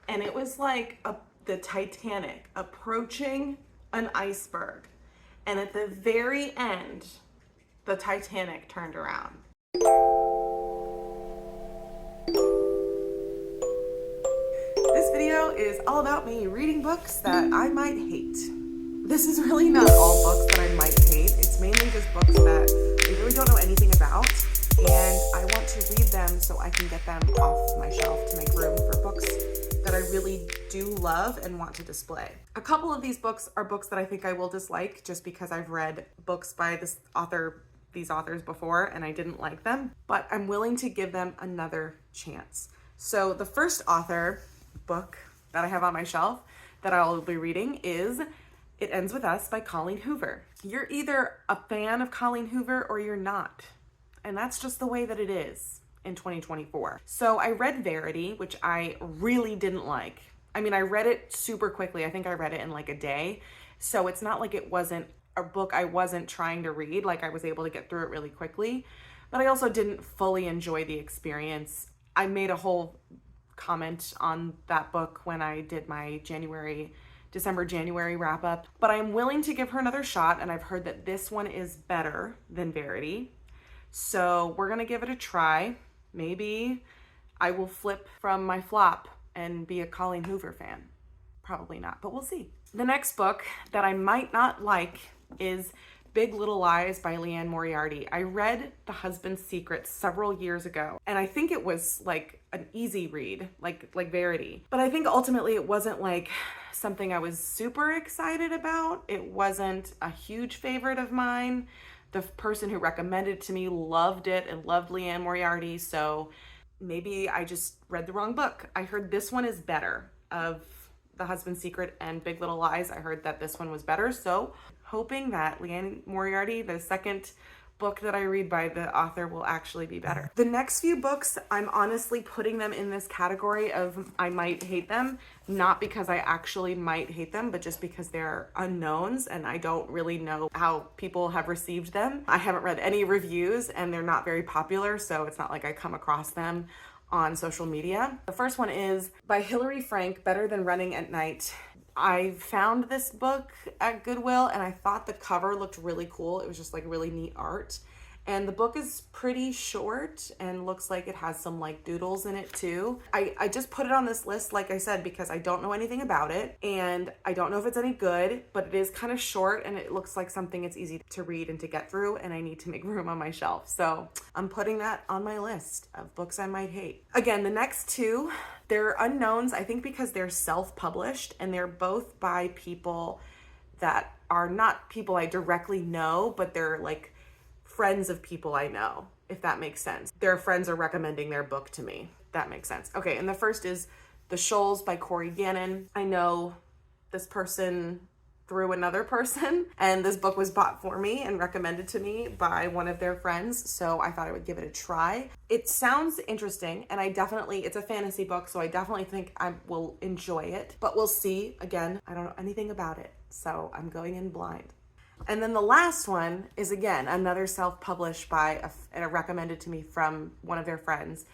and it was like the Titanic approaching an iceberg. And at the very end, the Titanic turned around. This video is all about me reading books that I might hate. This is really not all books that I might hate. It's mainly just books that I really don't know anything about, and I want to read them so I can get them off my shelf to make room for books that I really do love and want to display. A couple of these books are books that I think I will dislike just because I've read books by these authors before and I didn't like them, but I'm willing to give them another chance. So the first author book that I have on my shelf that I'll be reading is It Ends With Us by Colleen Hoover. You're either a fan of Colleen Hoover or you're not. And that's just the way that it is in 2024. So I read Verity, which I really didn't like. I mean, I read it super quickly. I think I read it in like a day. So it's not like it wasn't a book I wasn't trying to read. Like I was able to get through it really quickly, but I also didn't fully enjoy the experience. I made a whole comment on that book when I did my December-January wrap up, but I'm willing to give her another shot. And I've heard that this one is better than Verity. So we're gonna give it a try. Maybe I will flip from my flop and be a Colleen Hoover fan. Probably not, but we'll see. The next book that I might not like is Big Little Lies by Liane Moriarty. I read The Husband's Secret several years ago, and I think it was like an easy read, like Verity. But I think ultimately it wasn't like something I was super excited about. It wasn't a huge favorite of mine. The person who recommended it to me loved it and loved Liane Moriarty, so maybe I just read the wrong book. I heard this one is better. Of The Husband's Secret and Big Little Lies, I heard that this one was better, so hoping that Liane Moriarty, the second book that I read by the author, will actually be better. The next few books, I'm honestly putting them in this category of I might hate them, not because I actually might hate them, but just because they're unknowns and I don't really know how people have received them. I haven't read any reviews and they're not very popular, so it's not like I come across them on social media. The first one is by Hilary Frank, Better Than Running at Night. I found this book at Goodwill and I thought the cover looked really cool. It was just like really neat art. And the book is pretty short and looks like it has some like doodles in it too. I just put it on this list, like I said, because I don't know anything about it and I don't know if it's any good, but it is kind of short and it looks like something it's easy to read and to get through, and I need to make room on my shelf. So I'm putting that on my list of books I might hate. Again, the next two, they're unknowns, I think because they're self-published and they're both by people that are not people I directly know, but they're like friends of people I know, if that makes sense. Their friends are recommending their book to me. That makes sense. Okay, and the first is The Shoals by Corey Gannon. I know this person through another person, and this book was bought for me and recommended to me by one of their friends, so I thought I would give it a try. It sounds interesting, and it's a fantasy book, so I definitely think I will enjoy it, but we'll see. Again, I don't know anything about it, so I'm going in blind. And then the last one is, again, another self-published by and recommended to me from one of their friends,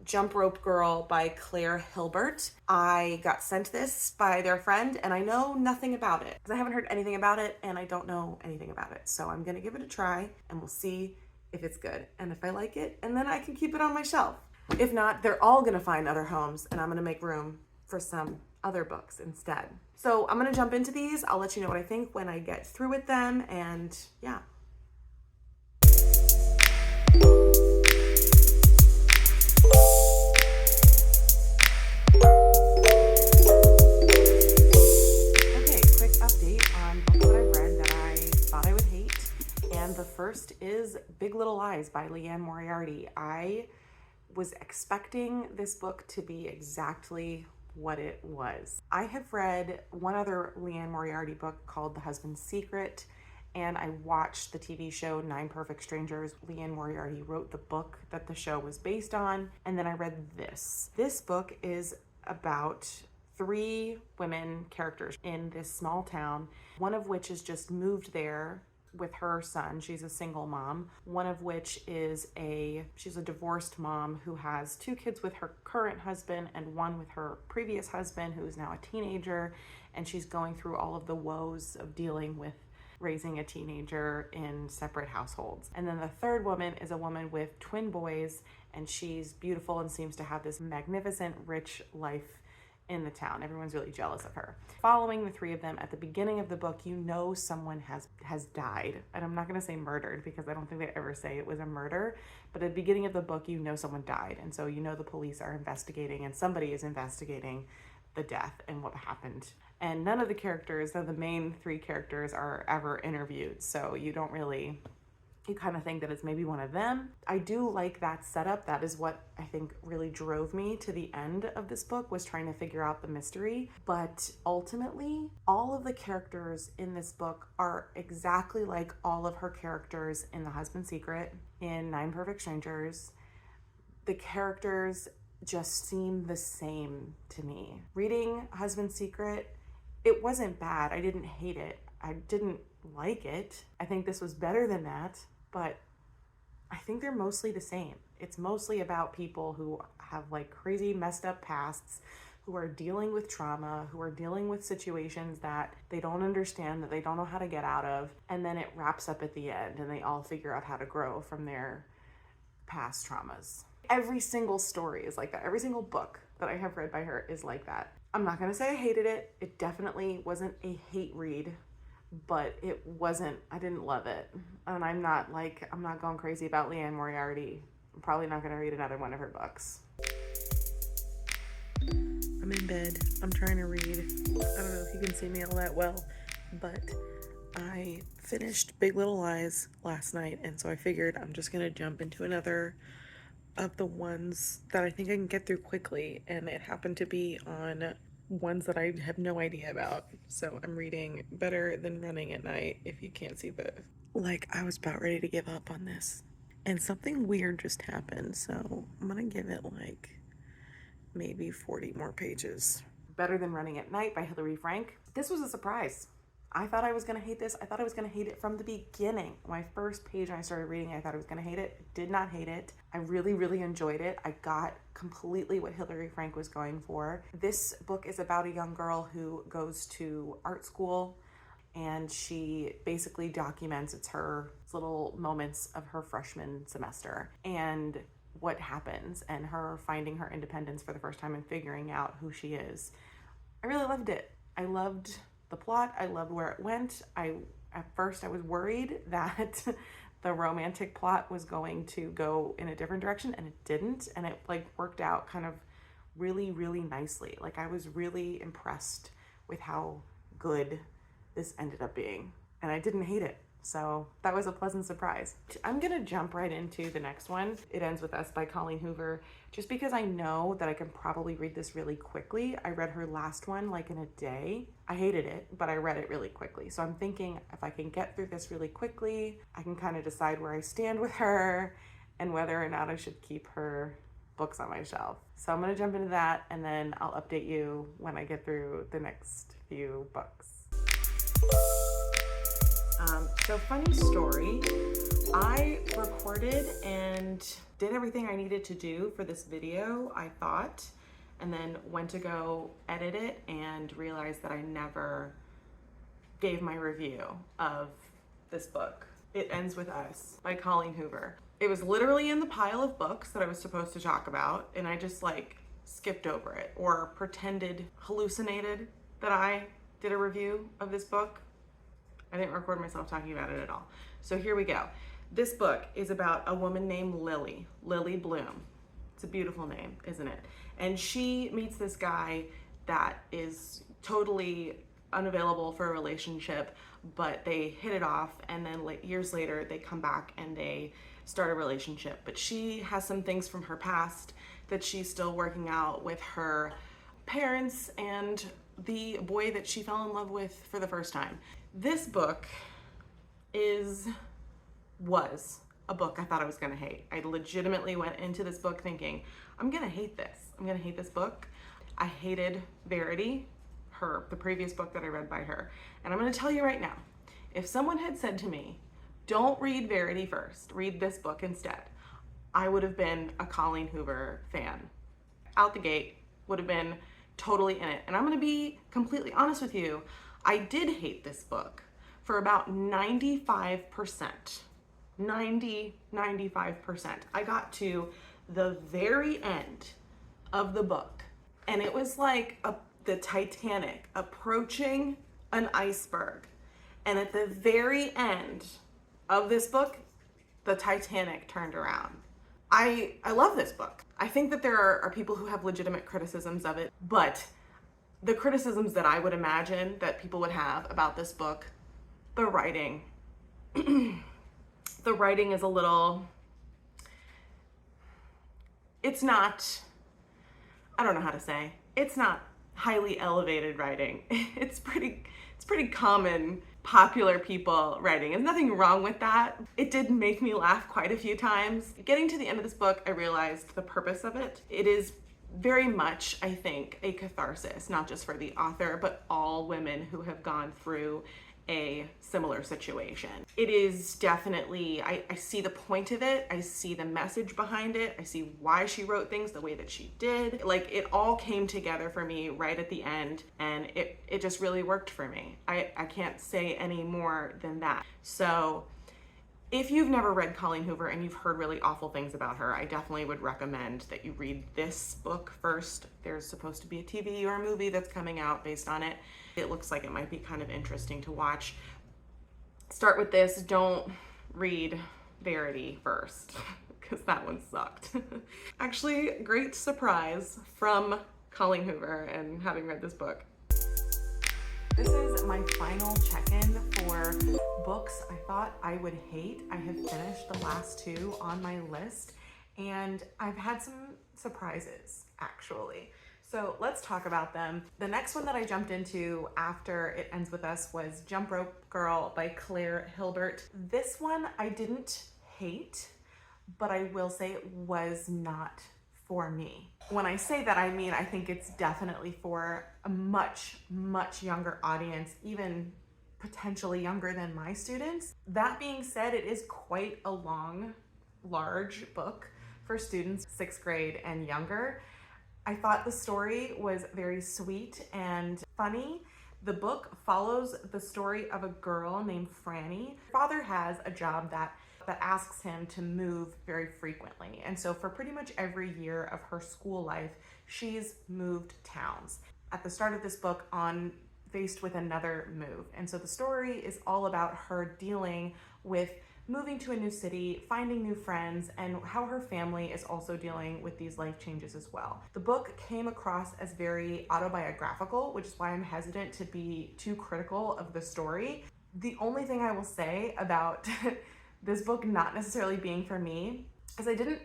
Jump Rope Girl by Claire Hilbert. I got sent this by their friend and I know nothing about it because I haven't heard anything about it and I don't know anything about it. So I'm gonna give it a try and we'll see if it's good and if I like it, and then I can keep it on my shelf. If not, they're all gonna find other homes and I'm gonna make room for some other books instead. So I'm gonna jump into these. I'll let you know what I think when I get through with them, and yeah. Okay, quick update on books that I've read that I thought I would hate. And the first is Big Little Lies by Liane Moriarty. I was expecting this book to be exactly what it was. I have read one other Liane Moriarty book called The Husband's Secret, and I watched the TV show 9 Perfect Strangers. Liane Moriarty wrote the book that the show was based on, and then I read this. This book is about 3 women characters in this small town, one of which has just moved there with her son. She's a single mom, one of which is she's a divorced mom who has 2 kids with her current husband and 1 with her previous husband, who is now a teenager, and she's going through all of the woes of dealing with raising a teenager in separate households. And then the third woman is a woman with twin boys, and she's beautiful and seems to have this magnificent, rich life in the town. Everyone's really jealous of her. Following the 3 of them, at the beginning of the book, you know someone has died. And I'm not going to say murdered because I don't think they ever say it was a murder, but at the beginning of the book, you know someone died. And so you know the police are investigating, and somebody is investigating the death and what happened. And none of the main 3 characters are ever interviewed. So you kind of think that it's maybe one of them. I do like that setup. That is what I think really drove me to the end of this book, was trying to figure out the mystery. But ultimately, all of the characters in this book are exactly like all of her characters in The Husband's Secret, in 9 Perfect Strangers. The characters just seem the same to me. Reading Husband's Secret, it wasn't bad. I didn't hate it. I didn't like it. I think this was better than that. But I think they're mostly the same. It's mostly about people who have like crazy messed up pasts, who are dealing with trauma, who are dealing with situations that they don't understand, that they don't know how to get out of. And then it wraps up at the end and they all figure out how to grow from their past traumas. Every single story is like that. Every single book that I have read by her is like that. I'm not gonna say I hated it. It definitely wasn't a hate read, but I didn't love it. And I'm not going crazy about Leanne Moriarty. I'm probably not gonna read another one of her books. I'm in bed. I'm trying to read. I don't know if you can see me all that well, but I finished Big Little Lies last night, and so I figured I'm just gonna jump into another of the ones that I think I can get through quickly, and it happened to be on ones that I have no idea about. So I'm reading Better Than Running at Night. If you can't see I was about ready to give up on this, and something weird just happened, so I'm gonna give it maybe 40 more pages. Better Than Running at Night by Hilary Frank. This was a surprise. I thought I was gonna hate this. I thought I was gonna hate it from the beginning. My first page when I started reading, I thought I was gonna hate it. Did not hate it. I really, really enjoyed it. I got completely what Hilary Frank was going for. This book is about a young girl who goes to art school, and she basically documents her little moments of her freshman semester and what happens, and her finding her independence for the first time and figuring out who she is. I really loved it. I loved the plot. I loved where it went. At first I was worried that the romantic plot was going to go in a different direction, and it didn't, and it worked out kind of really, really nicely. I was really impressed with how good this ended up being, and I didn't hate it. So that was a pleasant surprise. I'm gonna jump right into the next one. It Ends With Us by Colleen Hoover, just because I know that I can probably read this really quickly. I read her last one in a day. I hated it, but I read it really quickly. So I'm thinking if I can get through this really quickly, I can kind of decide where I stand with her and whether or not I should keep her books on my shelf. So I'm gonna jump into that, and then I'll update you when I get through the next few books. So funny story, I recorded and did everything I needed to do for this video, I thought, and then went to go edit it and realized that I never gave my review of this book. It Ends With Us by Colleen Hoover. It was literally in the pile of books that I was supposed to talk about, and I just skipped over it or hallucinated that I did a review of this book. I didn't record myself talking about it at all. So here we go. This book is about a woman named Lily Bloom. It's a beautiful name, isn't it? And she meets this guy that is totally unavailable for a relationship, but they hit it off, and then years later they come back and they start a relationship. But she has some things from her past that she's still working out with her parents and the boy that she fell in love with for the first time. This book was a book I thought I was gonna hate. I legitimately went into this book thinking, I'm gonna hate this. I'm gonna hate this book. I hated Verity, the previous book that I read by her. And I'm gonna tell you right now, if someone had said to me, Don't read Verity first. Read this book instead. I would have been a Colleen Hoover fan. Out the gate, would have been totally in it. And I'm gonna be completely honest with you, I did hate this book for about 95%. 95%. I got to the very end of the book, and it was like the Titanic approaching an iceberg. And at the very end of this book, the Titanic turned around. I love this book. I think that there are people who have legitimate criticisms of it, but the criticisms that I would imagine that people would have about this book, the writing, the writing is a little, it's not, I don't know how to say, it's not highly elevated writing. It's pretty common, popular people writing. There's nothing wrong with that. It did make me laugh quite a few times. Getting to the end of this book, I realized the purpose of it. It is very much, I think, a catharsis, not just for the author, but all women who have gone through a similar situation. It is definitely, I see the point of it. I see the message behind it. I see why she wrote things the way that she did. Like, it all came together for me right at the end, and it just really worked for me. I can't say any more than that. So if you've never read Colleen Hoover and you've heard really awful things about her, I definitely would recommend that you read this book first. There's supposed to be a TV or a movie that's coming out based on it. It looks like it might be kind of interesting to watch. Start with this. Don't read Verity first, because that one sucked. Actually, great surprise from Colleen Hoover and having read this book. This is my final check-in for books I thought I would hate. I have finished the last two on my list, and I've had some surprises, actually. So let's talk about them. The next one that I jumped into after It Ends With Us was Jump Rope Girl by Claire Hilbert. This one I didn't hate, but I will say it was not for me. When I say that, I mean, I think it's definitely for a much, much younger audience, even potentially younger than my students. That being said, it is quite a long, large book for students 6th grade and younger. I thought the story was very sweet and funny. The book follows the story of a girl named Franny. Her father has a job that asks him to move very frequently. And so for pretty much every year of her school life, she's moved towns. At the start of this book, faced with another move. And so the story is all about her dealing with moving to a new city, finding new friends, and how her family is also dealing with these life changes as well. The book came across as very autobiographical, which is why I'm hesitant to be too critical of the story. The only thing I will say about this book not necessarily being for me is I didn't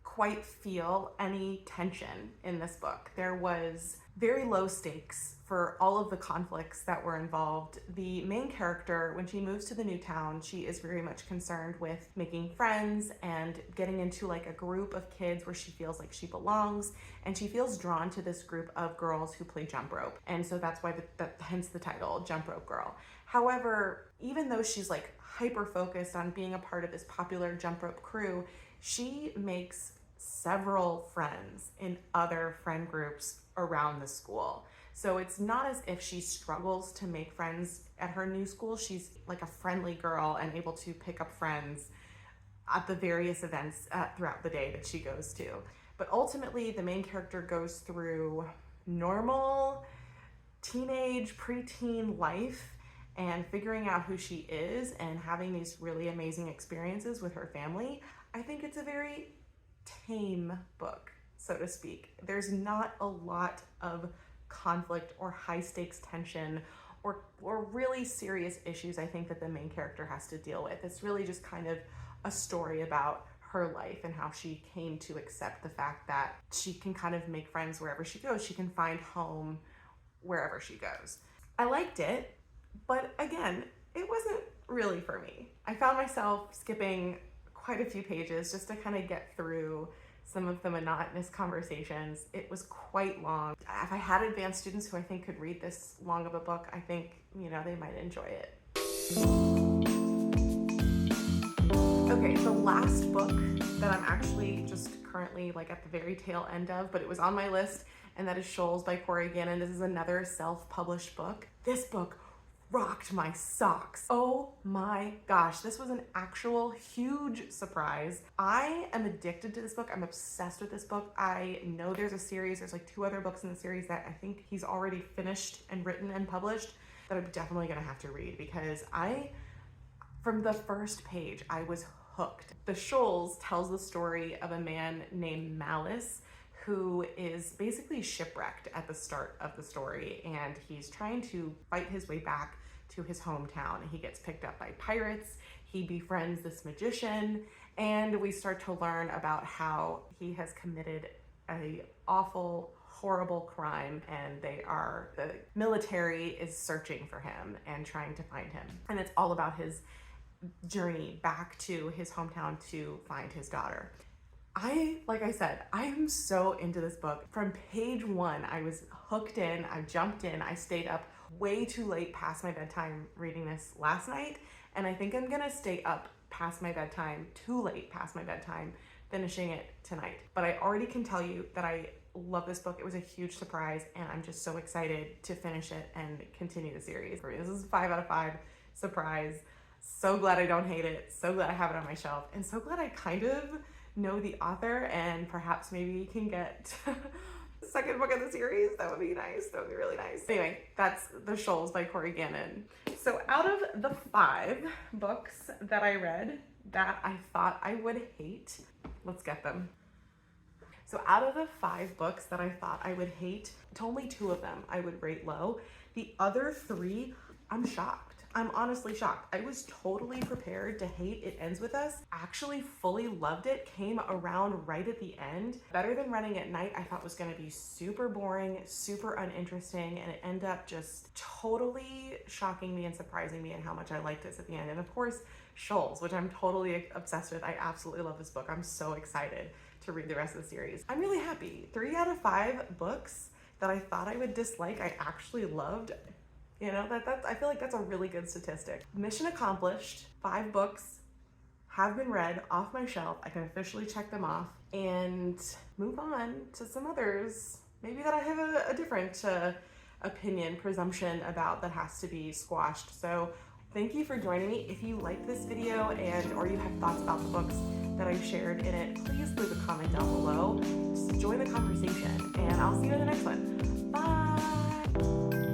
quite feel any tension in this book. There was very low stakes for all of the conflicts that were involved. The main character, when she moves to the new town, she is very much concerned with making friends and getting into like a group of kids where she feels like she belongs, and she feels drawn to this group of girls who play jump rope. And so that's why hence the title, Jump Rope Girl. However, even though she's like hyper focused on being a part of this popular jump rope crew, she makes several friends in other friend groups around the school. So it's not as if she struggles to make friends at her new school. She's like a friendly girl and able to pick up friends at the various events throughout the day that she goes to. But ultimately, the main character goes through normal teenage, preteen life and figuring out who she is and having these really amazing experiences with her family. I think it's a very tame book, so to speak. There's not a lot of conflict or high stakes tension or really serious issues I think that the main character has to deal with. It's really just kind of a story about her life and how she came to accept the fact that she can kind of make friends wherever she goes. She can find home wherever she goes. I liked it, but again, it wasn't really for me. I found myself skipping quite a few pages just to kind of get through some of the monotonous conversations. It was quite long. If I had advanced students who I think could read this long of a book, I think, they might enjoy it. Okay, the last book that I'm actually just currently like at the very tail end of, but it was on my list, and that is Shoals by Corey Gannon. This is another self-published book. This book rocked my socks. Oh my gosh, this was an actual huge surprise. I am addicted to this book. I'm obsessed with this book. I know there's a series, there's like 2 other books in the series that I think he's already finished and written and published that I'm definitely gonna have to read, because from the first page, I was hooked. The Shoals tells the story of a man named Malice who is basically shipwrecked at the start of the story, and he's trying to fight his way back to his hometown. He gets picked up by pirates, he befriends this magician, and we start to learn about how he has committed a awful, horrible crime, and the military is searching for him and trying to find him. And it's all about his journey back to his hometown to find his daughter. Like I said, I am so into this book. From page 1, I was hooked in, I jumped in, I stayed up way too late past my bedtime reading this last night, and I think I'm gonna stay up past my bedtime, too late past my bedtime, finishing it tonight. But I already can tell you that I love this book. It was a huge surprise, and I'm just so excited to finish it and continue the series. For me, this is a 5 out of 5 surprise. So glad I don't hate it. So glad I have it on my shelf, and so glad I kind of know the author, and perhaps maybe can get the second book of the series. That would be nice. That would be really nice. Anyway, that's The Shoals by Corey Gannon. So out of the 5 books that I read that I thought I would hate, let's get them. So out of the 5 books that I thought I would hate, only 2 of them I would rate low. The other 3, I'm shocked. I'm honestly shocked. I was totally prepared to hate It Ends With Us. Actually fully loved it, came around right at the end. Better Than Running at Night I thought was gonna be super boring, super uninteresting, and it ended up just totally shocking me and surprising me in how much I liked this at the end. And of course, Shoals, which I'm totally obsessed with. I absolutely love this book. I'm so excited to read the rest of the series. I'm really happy. 3 out of 5 books that I thought I would dislike, I actually loved. You know, I feel like that's a really good statistic. Mission accomplished. 5 books have been read, off my shelf. I can officially check them off and move on to some others, maybe that I have a different opinion, presumption about, that has to be squashed. So thank you for joining me. If you liked this video or you have thoughts about the books that I shared in it, please leave a comment down below. Just join the conversation, and I'll see you in the next one. Bye.